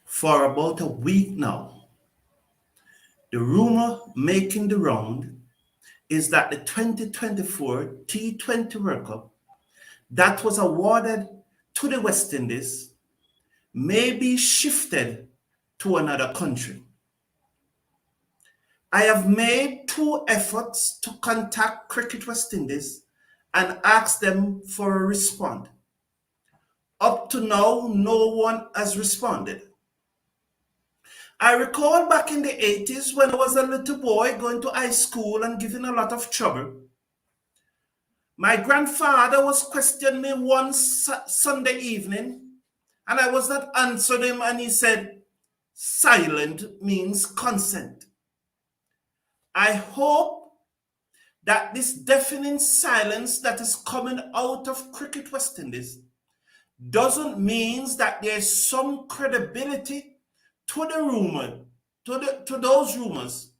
For about a week now, the rumor making the round is that the 2024 T20 World Cup that was awarded to the West Indies may be shifted to another country. I have made two efforts to contact Cricket West Indies and ask them for a response. Up to now, no one has responded. I recall back in the 80s when I was a little boy going to high school and giving a lot of trouble. My grandfather was questioning me one Sunday evening, and I was not answering him, and he said, silent means consent. I hope that this deafening silence that is coming out of Cricket West Indies doesn't mean that there's some credibility to the rumor, to those rumors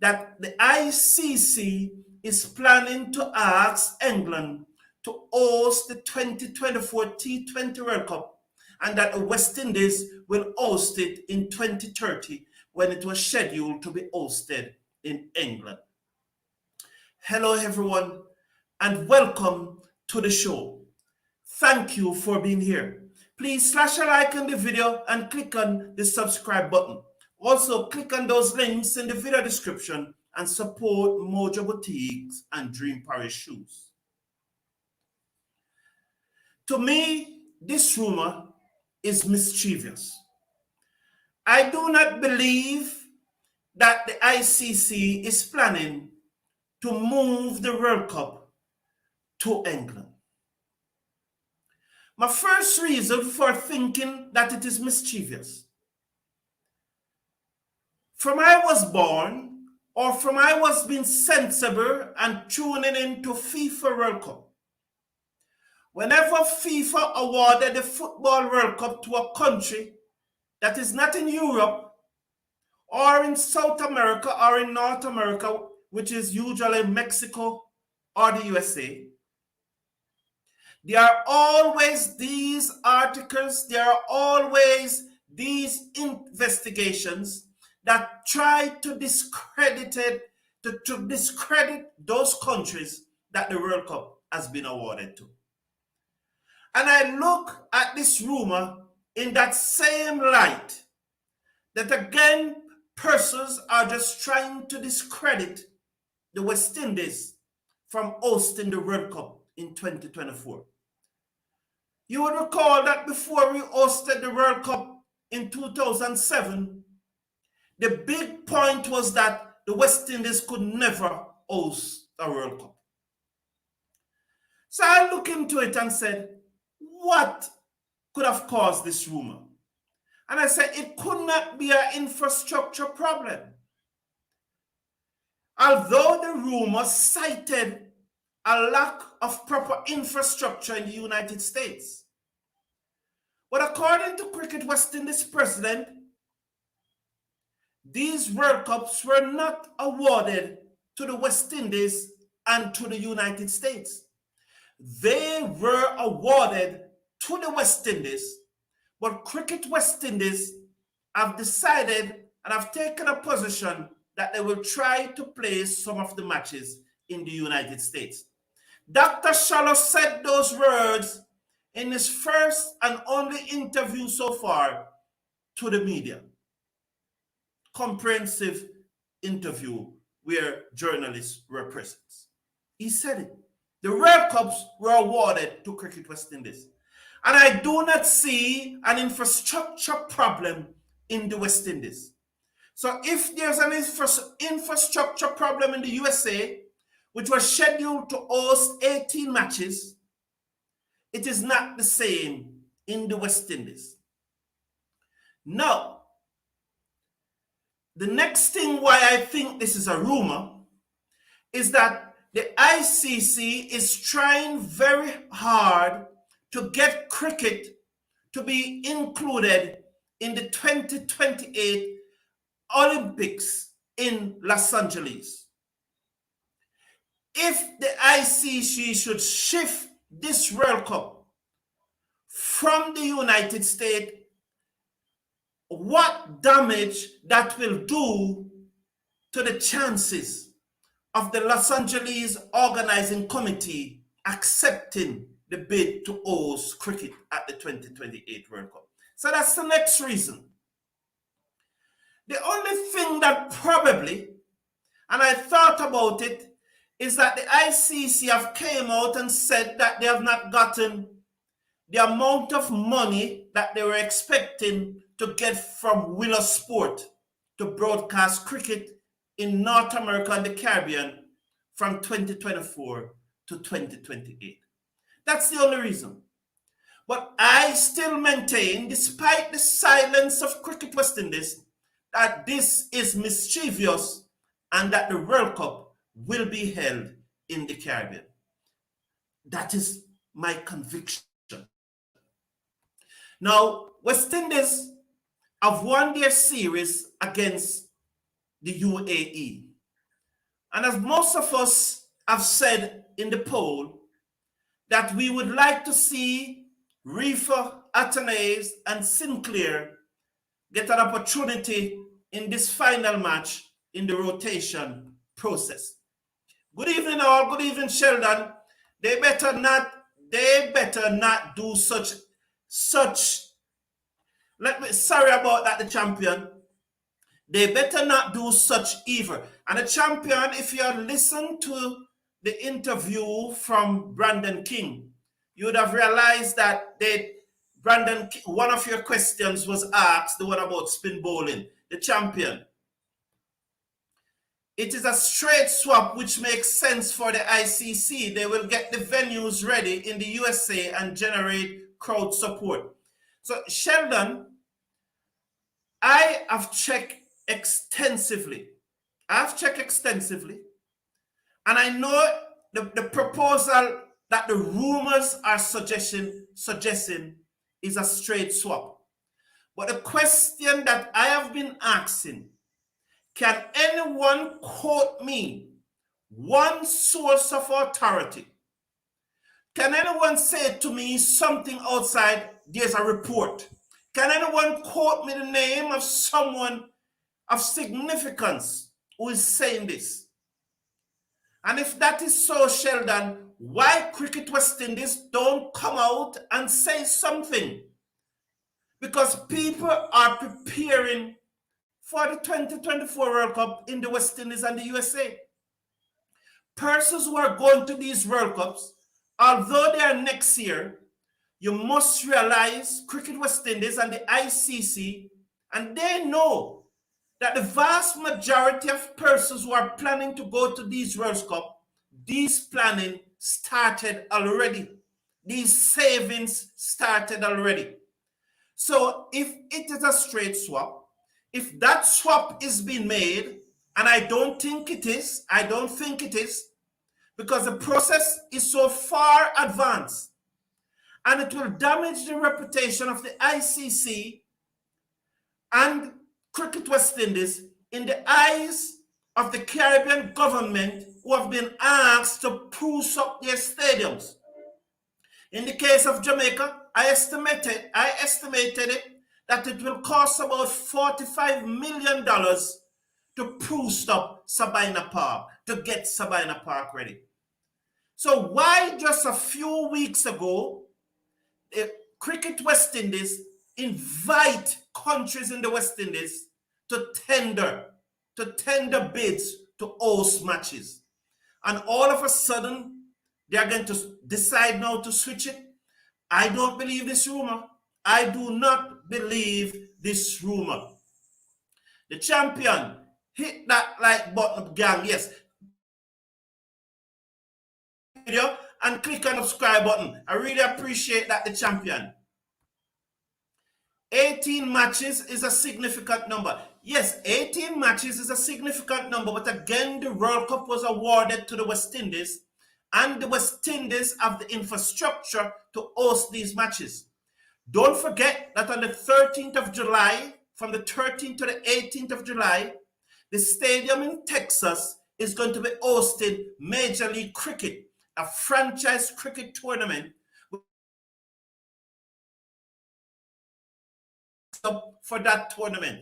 that the ICC is planning to ask England to host the 2024 T20 World Cup and that the West Indies will host it in 2030 when it was scheduled to be hosted in England. Hello everyone and welcome to the show. Thank you for being here. Please slash a like on the video and click on the subscribe button. Also, click on those links in the video description and support Mojo Boutiques and Dream Paris Shoes. To me, this rumor is mischievous. I do not believe that the ICC is planning to move the World Cup to England. My first reason for thinking that it is mischievous. From I was born, or from I was being sensible and tuning into FIFA World Cup, whenever FIFA awarded the Football World Cup to a country that is not in Europe, or in South America, or in North America, which is usually Mexico or the USA, there are always these articles, there are always these investigations that try to discredit those countries that the World Cup has been awarded to. And I look at this rumor in that same light, that again, persons are just trying to discredit the West Indies from hosting the World Cup in 2024. You would recall that before we hosted the World Cup in 2007, the big point was that the West Indies could never host a World Cup. So I looked into it and said, what could have caused this rumor? And I said, it could not be an infrastructure problem. Although the rumor cited a lack of proper infrastructure in the United States. But according to Cricket West Indies president, these World Cups were not awarded to the West Indies and to the United States. They were awarded to the West Indies, but Cricket West Indies have decided and have taken a position that they will try to play some of the matches in the United States. Dr. Shallow said those words in his first and only interview so far to the media. Comprehensive interview where journalists were present. He said it. The World Cups were awarded to Cricket West Indies. And I do not see an infrastructure problem in the West Indies. So if there's an infrastructure problem in the USA, which was scheduled to host 18 matches, it is not the same in the West Indies. Now, the next thing why I think this is a rumor is that the ICC is trying very hard to get cricket to be included in the 2028 Olympics in Los Angeles. If the ICC should shift this World Cup from the United States what damage that will do to the chances of the Los Angeles Organizing Committee accepting the bid to host cricket at the 2028 World Cup. So that's the next reason. The only thing that probably, and I thought about it, is that the ICC have came out and said that they have not gotten the amount of money that they were expecting to get from Willow Sport to broadcast cricket in North America and the Caribbean from 2024 to 2028. That's the only reason. But I still maintain, despite the silence of Cricket West Indies, that this is mischievous and that the World Cup will be held in the Caribbean. That is my conviction. Now, West Indies have won their series against the UAE. And as most of us have said in the poll, that we would like to see Reefer, Athenaeus, and Sinclair get an opportunity in this final match in the rotation process. Good evening all, good evening Sheldon. They better not do such sorry about that, the champion. They better not do such evil. And the champion, if you listen to the interview from Brandon King, you would have realized that Brandon, one of your questions was asked, the one about spin bowling, the champion. It is a straight swap which makes sense for the ICC. They will get the venues ready in the USA and generate crowd support. So Sheldon, I have checked extensively. And I know the proposal that the rumors are suggesting is a straight swap. But the question that I have been asking, can anyone quote me one source of authority? Can anyone say to me something outside, there's a report? Can anyone quote me the name of someone of significance who is saying this? And if that is so, Sheldon, why Cricket West Indies don't come out and say something? Because people are preparing for the 2024 World Cup in the West Indies and the USA. Persons who are going to these World Cups, although they are next year, you must realize Cricket West Indies and the ICC, and they know that the vast majority of persons who are planning to go to these World Cup, these planning started already. These savings started already. So if it is a straight swap, if that swap is being made, and I don't think it is, because the process is so far advanced, and it will damage the reputation of the ICC and Cricket West Indies in the eyes of the Caribbean government who have been asked to spruce up their stadiums. In the case of Jamaica, I estimated it that it will cost about $45 million to spruce up Sabina Park, to get Sabina Park ready. So why just a few weeks ago, Cricket West Indies invite countries in the West Indies to tender bids to host matches. And all of a sudden, they are going to decide now to switch it. I don't believe this rumor. I do not believe this rumor. The champion, hit that like button, gang, yes. Video and click on the subscribe button. I really appreciate that, the champion. 18 matches is a significant number. Yes, 18 matches is a significant number, but again, the World Cup was awarded to the West Indies, and the West Indies have the infrastructure to host these matches. Don't forget that on the 13th of July, from the 13th to the 18th of July, the stadium in Texas is going to be hosting Major League Cricket, a franchise cricket tournament up for that tournament.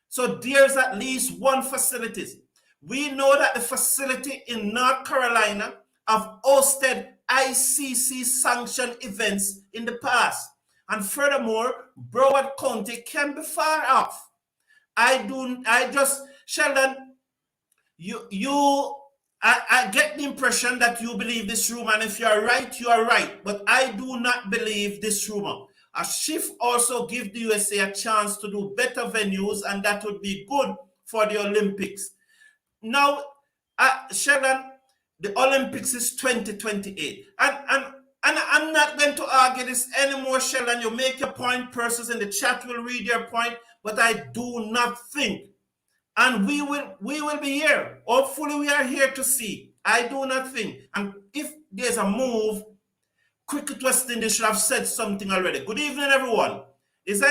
So there's at least one facility. We know that the facility in North Carolina have hosted ICC sanctioned events in the past. And furthermore, Broward County can be far off. Sheldon, I get the impression that you believe this rumor, and if you are right, you are right. But I do not believe this rumor. A shift also gives the USA a chance to do better venues, and that would be good for the Olympics. Now, Sheldon, the Olympics is 2028. And I'm not going to argue this anymore, Sheldon. You make your point, persons in the chat will read your point, but I do not think, and we will be here. Hopefully, we are here to see. I do not think. And if there's a move, Cricket West Indies should have said something already. Good evening, everyone. Is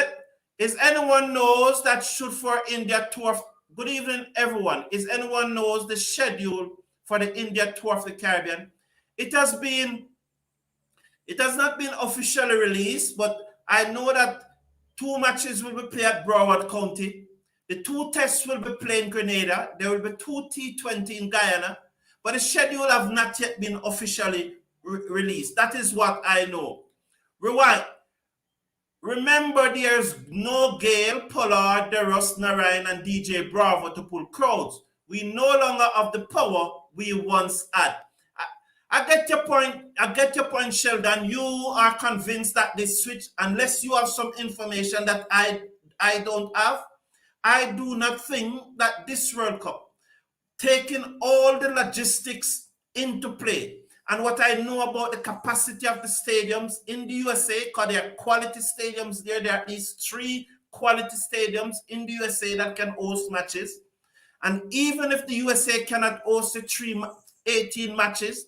anyone knows that should for India tour? Good evening, everyone. Is anyone knows the schedule for the India tour of the Caribbean? It has not been officially released, but I know that 2 matches will be played at Broward County. The 2 tests will be played in Grenada. There will be 2 T20 in Guyana, but the schedule have not yet been officially released. That is what I know. Rewind. Remember, there's no Gale, Pollard, DeRoss, Narayan, and DJ Bravo to pull crowds. We no longer have the power we once had. I get your point, Sheldon. You are convinced that this switch, unless you have some information that I don't have, I do not think that this World Cup, taking all the logistics into play, and what I know about the capacity of the stadiums in the USA, because there are quality stadiums there. There are at least 3 quality stadiums in the USA that can host matches. And even if the USA cannot host the 18 matches,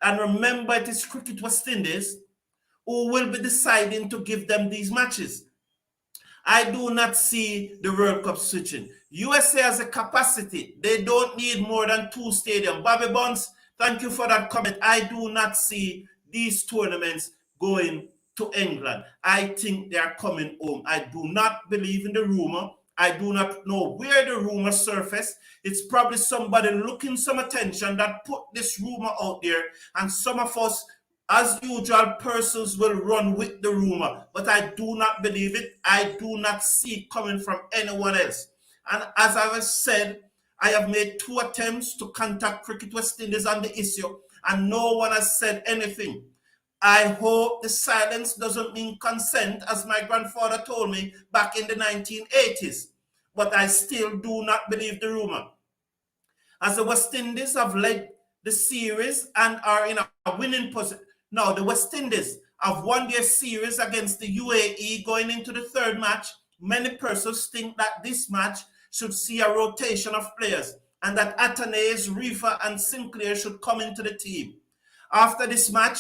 and remember it is Cricket West Indies who will be deciding to give them these matches. I do not see the World Cup switching. USA has a capacity. They don't need more than 2 stadiums. Bobby Bonds, thank you for that comment. I do not see these tournaments going to England. I think they are coming home. I do not believe in the rumor. I do not know where the rumor surfaced. It's probably somebody looking some attention that put this rumor out there, and some of us, as usual, persons will run with the rumor, but I do not believe it. I do not see it coming from anyone else. And as I have said, I have made 2 attempts to contact Cricket West Indies on the issue, and no one has said anything. I hope the silence doesn't mean consent, as my grandfather told me back in the 1980s. But I still do not believe the rumor. As the West Indies have led the series and are in a winning position. Now, the West Indies have won their series against the UAE going into the 3rd match. Many persons think that this match should see a rotation of players, and that Atanase, Reefer, and Sinclair should come into the team. After this match,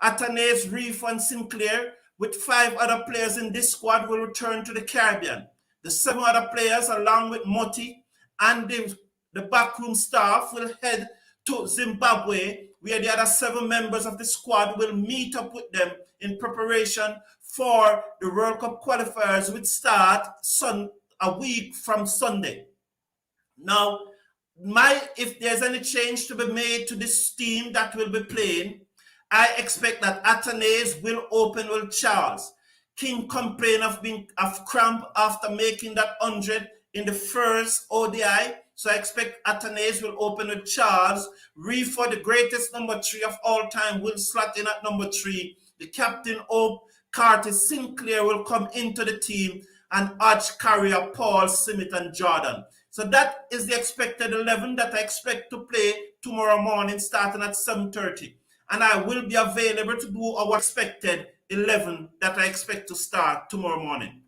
Atanase, Reefer, and Sinclair, with 5 other players in this squad, will return to the Caribbean. The 7 other players, along with Motti and the backroom staff, will head to Zimbabwe, where the other 7 members of the squad will meet up with them in preparation for the World Cup qualifiers, which start a week from Sunday. Now, if there's any change to be made to this team that will be playing, I expect that Atanase will open with Charles. King complained of cramp after making that 100 in the first ODI. So I expect Atanase will open with Charles. Reefer, the greatest number 3 of all time, will slot in at number 3. The captain, Hope Curtis Sinclair, will come into the team, and Arch Carrier, Paul, Simit, and Jordan. So that is the expected 11 that I expect to play tomorrow morning, starting at 7:30. And I will be available to do our expected 11 that I expect to start tomorrow morning.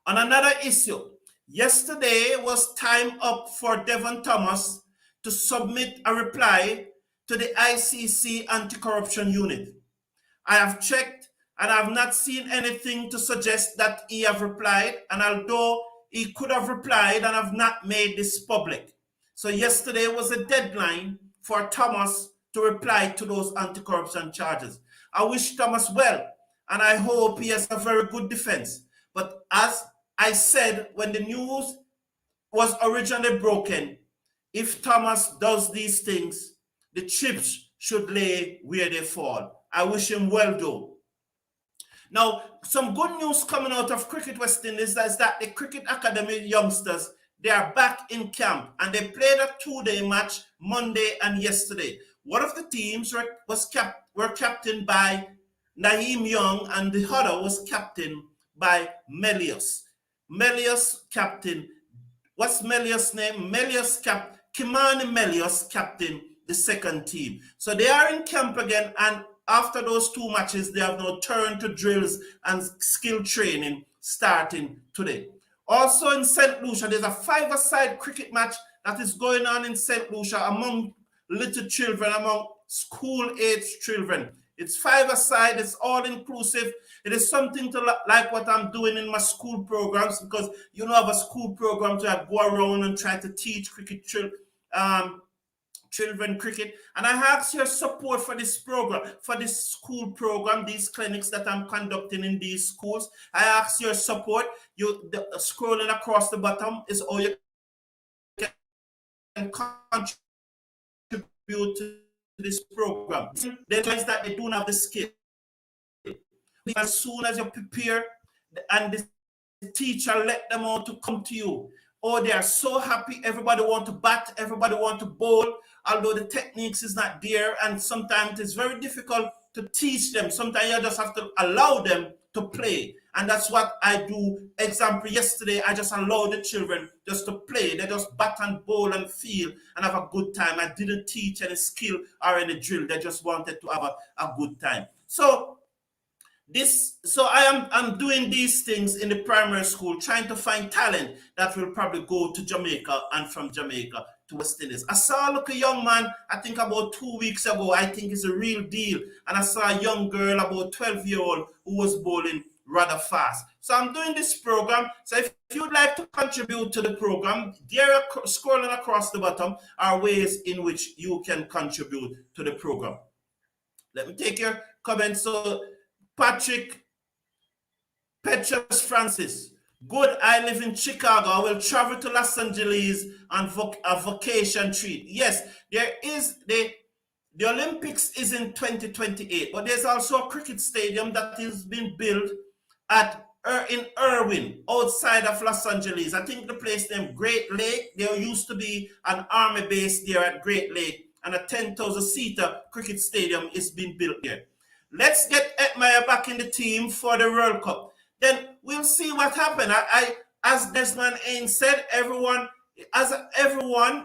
On another issue, yesterday was time up for Devon Thomas to submit a reply to the ICC Anti-Corruption Unit. I have checked and I have not seen anything to suggest that he have replied, and although he could have replied and have not made this public. So yesterday was a deadline for Thomas to reply to those anti-corruption charges. I wish Thomas well, and I hope he has a very good defense. But as I said when the news was originally broken, if Thomas does these things, the chips should lay where they fall. I wish him well, though. Now, some good news coming out of Cricket West Indies is that the Cricket Academy youngsters, they are back in camp and they played a two-day match Monday and yesterday. One of the teams were captained by Naeem Young and the other was captained by Melius. Melius captain, what's Melius' name? Kimani Melius captain the second team. So they are in camp again, and after those two matches, they have now turned to drills and skill training starting today. Also in St. Lucia, there's a five-a-side cricket match that is going on in St. Lucia among little children, among school-age children. It's five-a-side, it's all-inclusive. It is something to like what I'm doing in my school programs, because you know I have a school program to go around and try to teach cricket children cricket, and I ask your support for this program, for this school program, these clinics that I'm conducting in these schools. I ask your support. Scrolling across the bottom is all you can contribute to this program. They realize that they don't have the skill. As soon as you prepare and the teacher let them all to come to you, oh, they are so happy. Everybody want to bat, everybody want to bowl, although the techniques is not there, and sometimes it's very difficult to teach them. Sometimes you just have to allow them to play, and that's what I do. Example, yesterday I just allowed the children just to play. They just bat and bowl and feel and have a good time. I didn't teach any skill or any drill. They just wanted to have a good time. So I'm doing these things in the primary school, trying to find talent that will probably go to Jamaica and from Jamaica to West Indies. I saw a young man, I think about 2 weeks ago, I think it's a real deal. And I saw a young girl, about 12-year-old, who was bowling rather fast. So I'm doing this program. So if you'd like to contribute to the program, there, scrolling across the bottom are ways in which you can contribute to the program. Let me take your comments. So Patrick Petrus Francis, good, I live in Chicago. I will travel to Los Angeles on a vacation treat. Yes, there is the Olympics is in 2028, but there's also a cricket stadium that is being built in Irvine, outside of Los Angeles. I think the place named Great Lake. There used to be an army base there at Great Lake, and a 10,000-seater cricket stadium is being built there. Let's get Edmire back in the team for the World Cup. Then we'll see what happens. As Desmond Ains said, everyone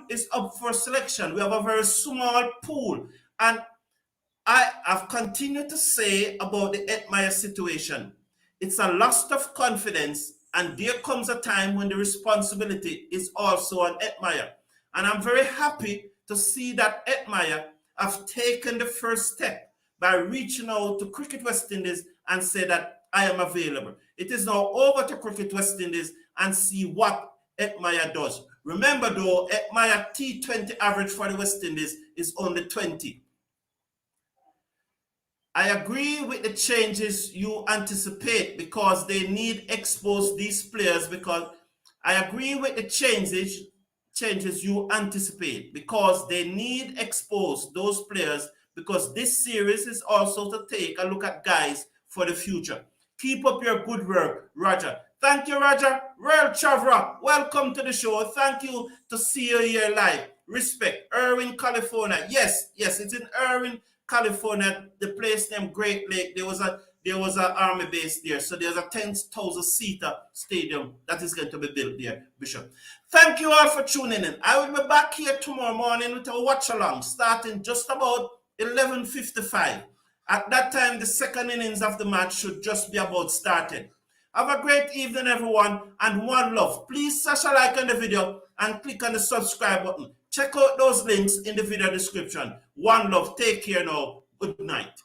is up for selection. We have a very small pool. And I have continued to say about the Edmire situation. It's a loss of confidence, and there comes a time when the responsibility is also on Edmire. And I'm very happy to see that Edmire have taken the first step by reaching out to Cricket West Indies and say that I am available. It is now over to Cricket West Indies and see what Edmire does. Remember though, Edmire T20 average for the West Indies is only 20. I agree with the changes you anticipate because they need expose these players, because I agree with the changes you anticipate because they need expose those players, because this series is also to take a look at guys for the future. Keep up your good work, Roger. Thank you, Roger. Real Chavra, welcome to the show. Thank you to see you here live. Respect. Irvine, California. Yes, it's in Irvine, California. The place named Great Lake. There was an army base there. So there's a 10,000-seater stadium that is going to be built there, Bishop. Thank you all for tuning in. I will be back here tomorrow morning with a watch along, starting just about 11:55. At that time, the second innings of the match should just be about started. Have a great evening, everyone, and one love. Please smash a like on the video and click on the subscribe button. Check out those links in the video description. One love. Take care now. Good night.